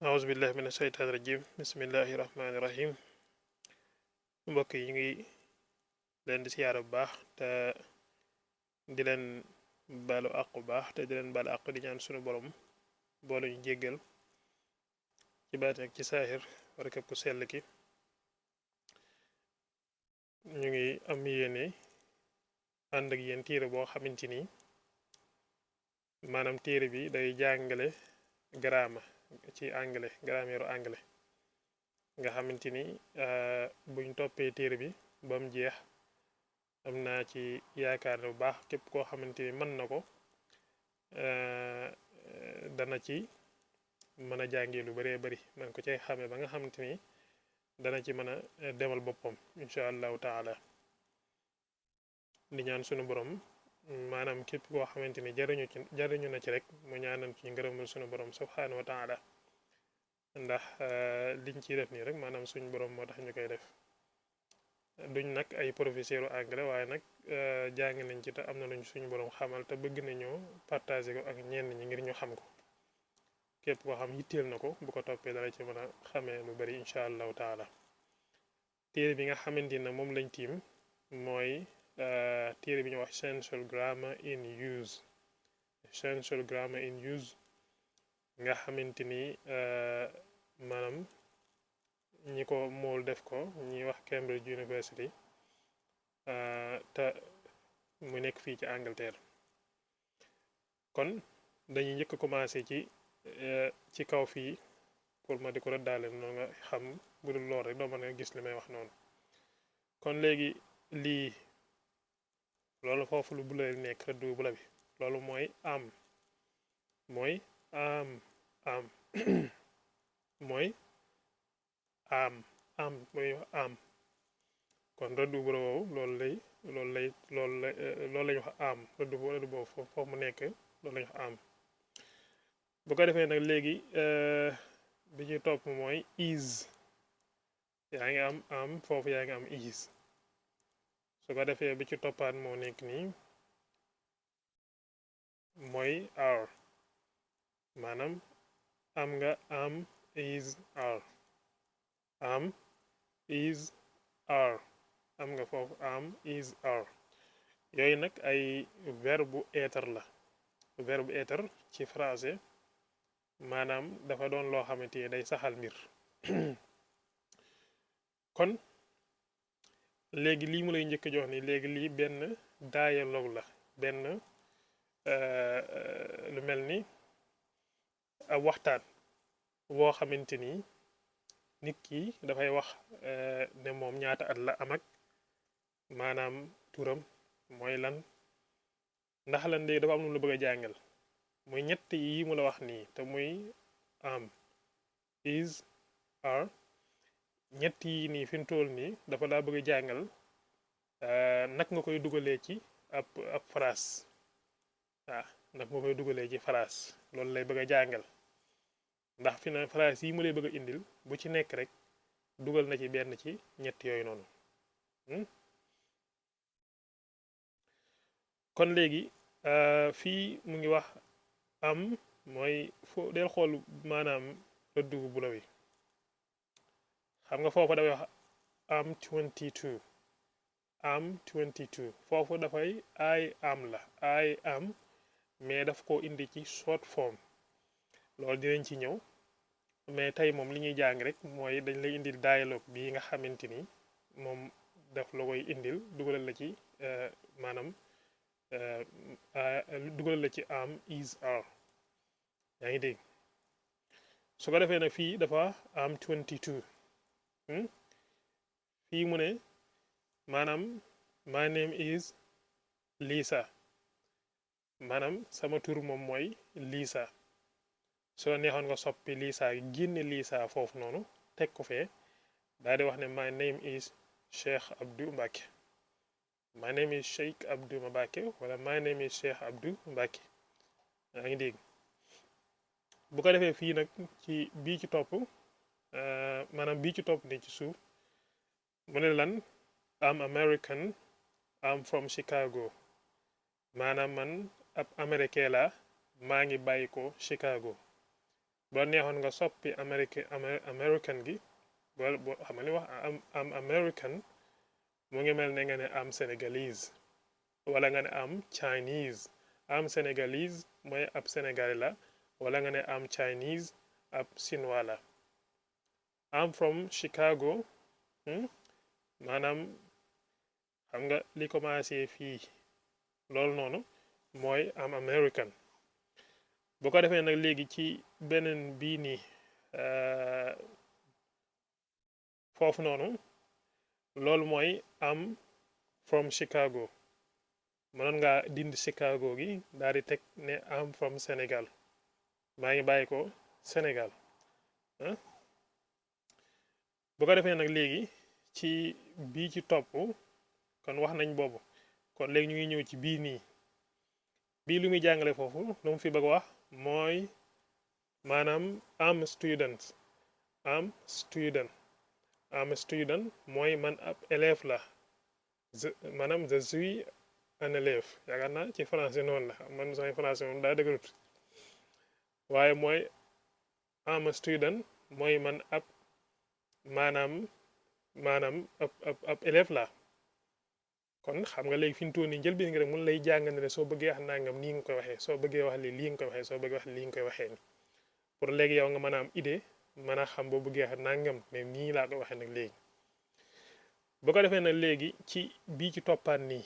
أعوذ بالله من الشيطان الرجيم بسم الله الرحمن الرحيم mbokk yi ñu ngi leen di siyaara bu baax te di leen balu àq bu baax te di leen balu àq di ñaan sunu borom boole ñu jéggal ci baat ak ci saaxir barkeb ku sell ki ñu ngi am yéene ànd ak yéen téere boo xamante ni maanaam téere bi day jàngale garaama ci anglais grammaire anglais nga xamante ni buñ toppee téere bi ba mu jeex am naa ci yaakaar ne bu baax képp koo xamante ni mën na ko dana ci mën a jàngee lu bëree bëri man ko cay xamee ba nga xamante ni dana ci mën a demal boppam incha allahu taala di ñaan sunu borom maanaam képp koo xamante ni jariñu na ci rek mu ñaanal ci ngërëmal sunu borom subhanahu wa taala ndax liñ ciy def nii rek maanaam suñu borom moo tax ñu koy def duñ nag ay professeur anglais waaye nag jàng nañ ci te am na luñ suñu borom xamal te bëgg nañoo partager ko ak ñenn ñi ngir ñu xam ko képp koo xam yitteel na ko bu ko toppee dara ci mën a xamee lu bari incha allahu taala téere bi nga xamante ne moom lañ tiim mooy téere bi ñu wax essential grammar in use essential grammar in use nga xamante ni maanaam ñi ko mool def ko ñi wax Cambridge University te mu nekk fii ci Angleterre kon dañuy njëkk a commencé ci kaw fii pour ma di ko rëddaale noonu nga xam bu dul lool rek doo mën a gis li may wax noonu kon léegi lii loolu foofu lu bula nekk rëdd bu bula bi loolu mooy am mooy am mooy am mooy am kon rëdd bu woowu loolu lañu wax am rëdd boobu foofu mu nekk loolu lañu wax am bu ko defee nag léegi bi ñu topp mooy is yaa ngi am foofu yaa ngi am is su ko defee bi ci toppaat moo nekk nii mooy are maanaam am nga am is are am is are am nga foofu am is are yooyu nag ay verbe être la verbe être ci français maanaam dafa doon loo xamante ni day saxal mbir kon léegi lii mu lay njëkk jox ni léegi lii benn dialogue la benn lu mel ni ab waxtaan woo xamante ni nit ki dafay wax ne moom ñaata at la am ak maanaam turam mooy lan ndax lan léegi dafa am lu la bëgg a jàngal muy ñett yi mu la wax nii te muy am is are ñett yi nii fi mu toll nii dafa laa bëgg a jàngal nag nga koy dugalee ci ab phrase waaw nag nga koy dugalee ci phrase loolu lay bëgg a jàngal ndax fi na phrase yi mu lay bëgg a indil bu ci nekk rek dugal na ci benn ci ñett yooyu noonu kon léegi fii mu ngi wax am mooy foo del xool maanaam rëdd bu bula wi xam nga foofu dafay wax am 22 am 22 foofu dafay I am la I am mais daf ko indi ci short form loolu dinañ ci ñëw mais tey moom li ñuy jàng rek mooy dañ lay indil dialogue bii nga xamante ni moom daf la koy indil dugalal la ci maanaam dugalal la ci am is are yaa ngi dégg su ko defee nag fii dafa am 22 fii mu ne maanaam my name is Lisa maanaam sama tur moom mooy Lisa soo neexoon nga soppi Lisa génne Lisa foofu noonu teg ko fee daal di wax ne my name is Cheikh Abdou Mbacke my name is Cheikh Abdou Mbacke wala my name is Cheikh Abdou Mbacke yaa ngi dégg bu ko defee fii nag ci bii ci topp maanaam bii ci topp ni ci suuf mu ne lan am American am from Chicago maanaam man ab américain la maa ngi bàyyi ko Chicago boo neexoon nga soppi American gi boo xam nga li wax am American mu ngi mel ne nga ne am Senegalese wala nga ne am Chinese. Am Senegalese mooy ab Sénégalais la wala nga ne am Chinese ab Chinois la. I'm from Chicago maanaam xam nga li commencé fii loolu noonu mooy am American. bu ko defee nag léegi ci beneen bii nii foofu noonu loolu mooy am from Chicago mënoon nga dindi Chicago gi daal di teg ne am from Sénégal maa ngi bàyyi ko Sénégal bu ko defee nag léegi ci bii ci topp kon wax nañ boobu kon léegi ñu ngi ñëw ci bii nii bii lu muy jàngale foofu lu mu fi bëgg wax mooy maanaam am student mooy man ab élève la maanaam je suis un élève yaakaar naa ci français noonu la man samay français moom daa dëgërut waaye mooy am student mooy man ab maanaam ab élève la kon xam nga léegi fi mu toll nii njëlbeen nga rek mun lay jàngal ne soo bëggee wax nangam nii nga koy waxee soo bëggee wax lii nga koy waxee soo bëggee wax lii nga koy waxee ni pour léegi yow nga mën a am idée mën a xam boo bëggee wax nangam mais nii laa koy waxee nag léegi bu ko defee nag léegi ci bii ci toppaat nii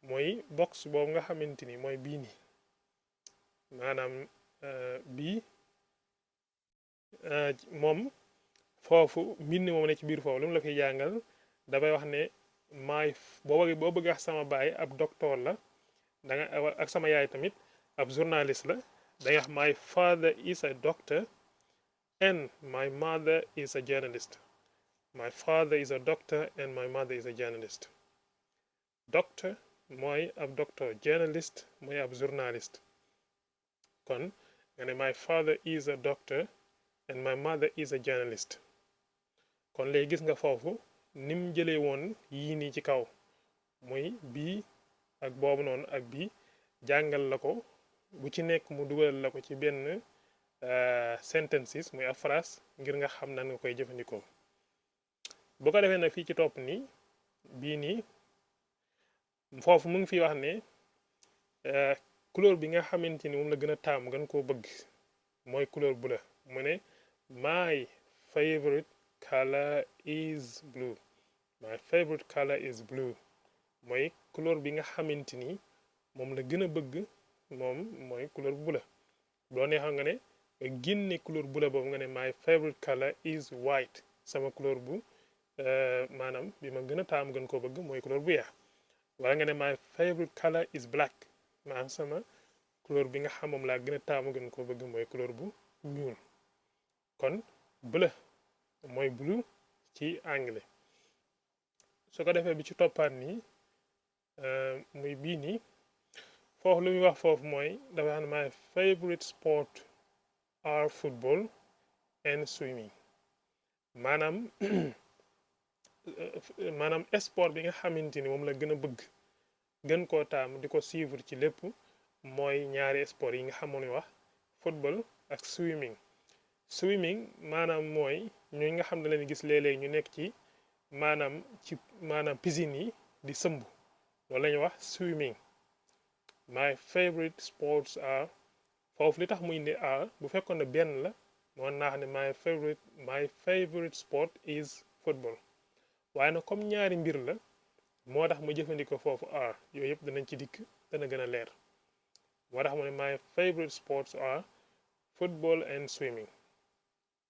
mooy box boobu nga xamante ni mooy bii nii maanaam bii moom foofu mbind moom ne ci biir foofu lu mu la fiy jàngal dafay wax ne boo bëgg wax sama baay ab docteur la da nga ak sama yaay tamit ab journaliste la da nga wax my father is a doctor and my mother is a journalist. My father is a doctor and my mother is a journalist. Doctor mooy ab docteur journalist mooy ab journaliste kon nga ne my father is a doctor and my mother is a journalist kon léegi gis nga foofu nim jëlee woon yii nii ci kaw muy bii ak boobu noonu ak bii jàngal la ko bu ci nekk mu dugal la ko ci benn sentences muy ab phrase ngir nga xam nan nga koy jëfandikoo bu ko defee nag fii ci topp nii bii nii foofu mu ngi fi wax ne couleur bi nga xamante ni moom la gën a taamu gën koo bëgg mooy couleur bu la mu ne my favorite color is blue my favorite color is blue mooy couleur bi nga xamante ni moom la gën a bëgg moom mooy couleur bu la boo neexoon nga ne nga génne couleur bu la boobu nga ne my favorite color is white sama couleur bu maanaam bi ma gën a taamu gën koo bëgg mooy couleur bu weex wala nga ne my favorite color is black maanaam sama couleur bi nga xam moom laa gën a taamu gën koo bëgg mooy couleur bu ñuul kon bleu mooy blue ci anglais su ko defee bi ci toppaat nii muy bii nii foofu lu muy wax foofu mooy dafa xam ne my favorite sport are football and swimming maanaam sport bi nga xamante ni moom la gën a bëgg gën koo taamu di ko suivre ci lépp mooy ñaari sport yi nga xamoon wax football ak swimming maanaam mooy ñooy nga xam ne leen gis léeg-léeg ñu nekk ci maanaam piscine yi di sëmb loolu la ñuy wax swimming my favorite sports are foofu li tax muy indi are bu fekkoon ne benn la moo naax ne my favorite sport is football waaye nag comme ñaari mbir la moo tax mu jëfandikoo foofu are yooyu yëpp danañ ci dikk dana gën a leer moo tax mu ne my favorite sports are football and swimming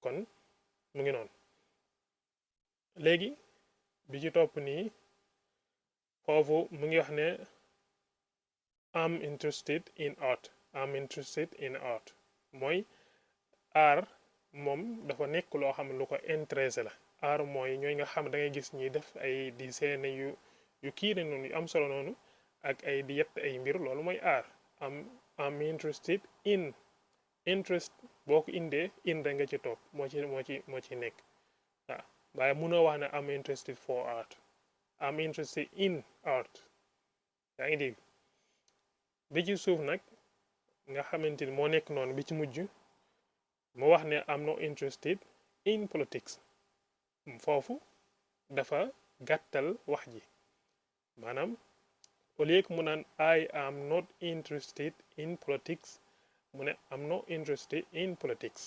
kon mu ngi noonu léegi bi ci topp nii foofu mu ngi wax ne I'm interested in art mooy art moom dafa nekk loo xam ne lu ko intéressé la art mooy ñooy nga xam da ngay gis ñuy def ay dessin yu kii ne noonu yu am solo noonu ak ay di yett ay mbir loolu mooy art am interested in interest boo ko indee in rek nga ci toog moo ci nekk waaw waaye mënoo wax ne am interested for art am interested in art yaa ngi dégg bi ci suuf nag nga xamante ni moo nekk noonu bi ci mujj mu wax ne am not interested in politics foofu dafa gàttal wax ji maanaam au lieu que mu naan I am not interested in politics mu ne am not interested in politics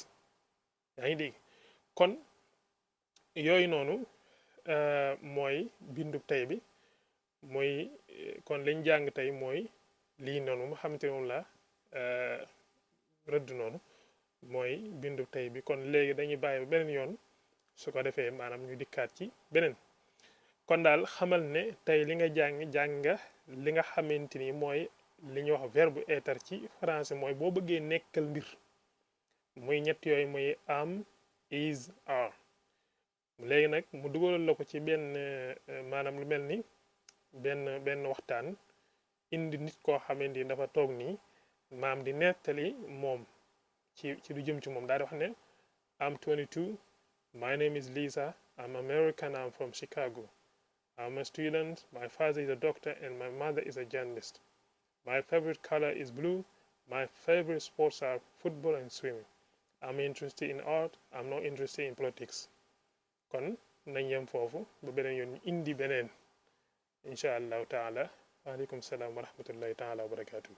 yaa ngi dégg kon yooyu noonu mooy bindu tey bi mooy kon liñ jàng tey mooy lii noonu mu xamante ne moom la rëdd noonu mooy bindu tey bi kon léegi dañuy bàyyi ba beneen yoon su ko defee maanaam ñu dikkaat ci beneen kon daal xamal ne tey li nga jàng nga li nga xamante ni mooy li ñuy wax verbe être ci français mooy boo bëggee nekkal mbir muy ñett yooyu muy am is are léegi nag mu dugalal la ko ci benn maanaam lu mel ni benn waxtaan indi nit koo xamante ni dafa toog nii maam di nettali moom ci lu jëm ci moom daal di wax ne I'm 22 my name is Lisa I'm American I'm from Chicago I'm a student my father is a doctor and my mother is a journalist my favorite color is blue my favorite sports are football and swimming I'm interested in art I'm not interested in politics kon nañ yem foofu ba beneen yoon ñu indi beneen incha allahu taala waaleykum salaam wa rahmatullahi taala wa barakatuh